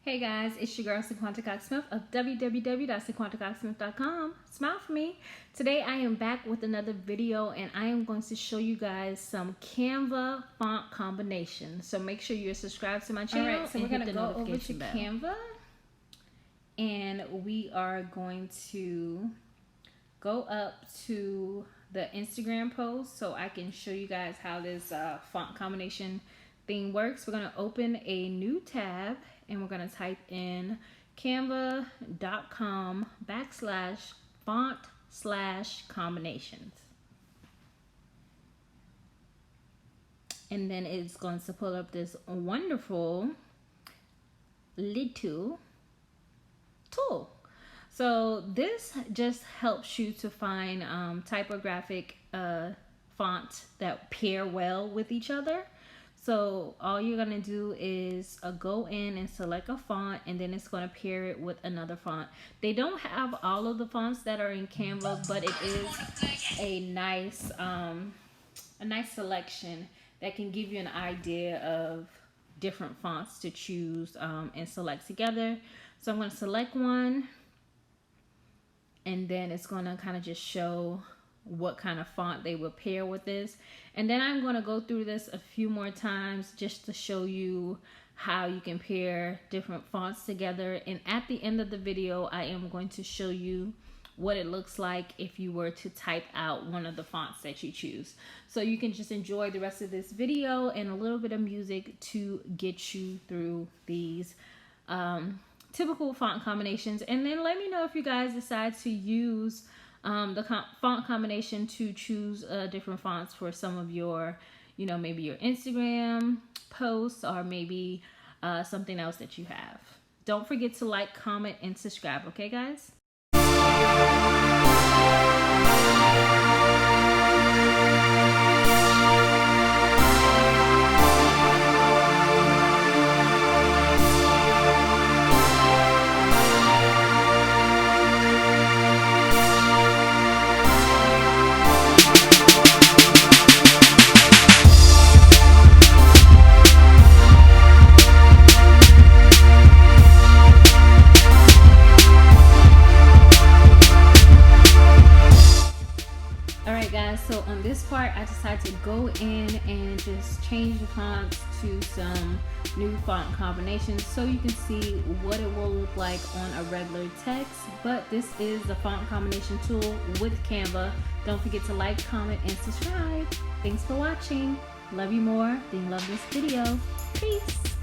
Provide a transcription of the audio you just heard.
Hey guys, it's your girl Cinquanta Cox-Smith of www.cinquantacoxsmith.com. Smile for me. Today I am back with another video and I am going to show you guys some Canva font combinations. So make sure you're subscribed to my channel. Alright, so we're going to go over to Canva and we are going to go up to the Instagram post so I can show you guys how this font combination thing works. We're going to open a new tab and we're going to type in canva.com/font/combinations. And then it's going to pull up this wonderful little tool. So this just helps you to find typographic fonts that pair well with each other. So all you're going to do is go in and select a font, and then it's going to pair it with another font. They don't have all of the fonts that are in Canva, but it is a nice selection that can give you an idea of different fonts to choose and select together. So I'm going to select one, and then it's going to kind of just show what kind of font they will pair with this. And then I'm going to go through this a few more times just to show you how you can pair different fonts together. And at the end of the video, I am going to show you what it looks like if you were to type out one of the fonts that you choose. So you can just enjoy the rest of this video and a little bit of music to get you through these typical font combinations. And then let me know if you guys decide to use the font combination to choose different fonts for some of your, maybe your Instagram posts or maybe something else that you have. Don't forget to like, comment, and subscribe. Okay, guys? So on this part, I decided to go in and just change the fonts to some new font combinations so you can see what it will look like on a regular text. But this is the font combination tool with Canva. Don't forget to like, comment, and subscribe. Thanks for watching. Love you more than you love this video. Peace.